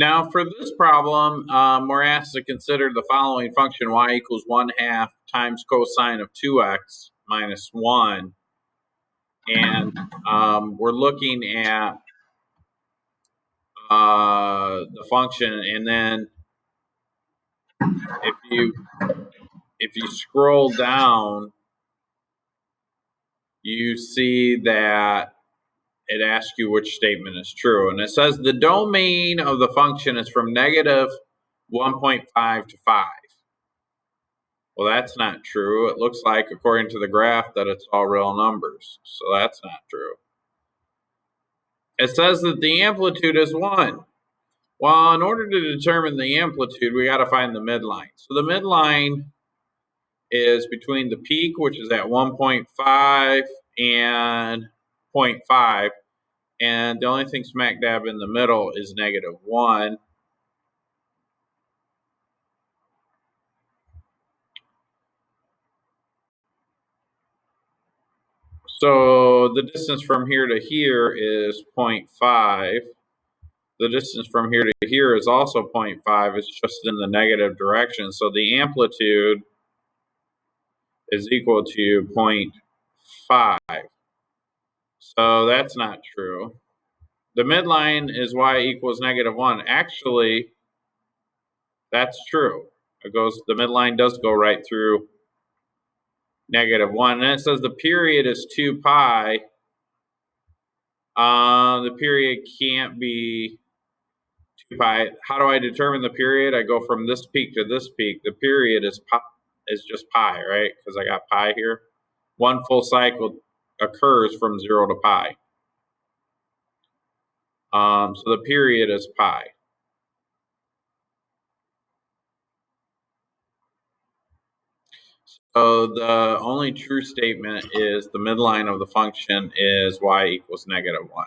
Now for this problem, we're asked to consider the following function: y equals 1/2 times cosine of 2x minus 1. And we're looking at the function, and then if you scroll down, you see that it asks you which statement is true. And it says the domain of the function is from negative 1.5 to 5. Well, that's not true. It looks like, according to the graph, that it's all real numbers. So that's not true. It says that the amplitude is 1. Well, in order to determine the amplitude, we got to find the midline. So the midline is between the peak, which is at 1.5, and 0.5. And the only thing smack dab in the middle is negative 1. So the distance from here to here is 0.5. The distance from here to here is also 0.5. It's just in the negative direction. So the amplitude is equal to 0.5. So that's not true. The midline is y equals negative 1. Actually, that's true. The midline does go right through negative 1. And then it says the period is 2 pi. The period can't be 2 pi. How do I determine the period? I go from this peak to this peak. The period is just pi, right? Because I got pi here. One full cycle occurs from 0 to pi. So the period is pi. So the only true statement is the midline of the function is y equals negative 1.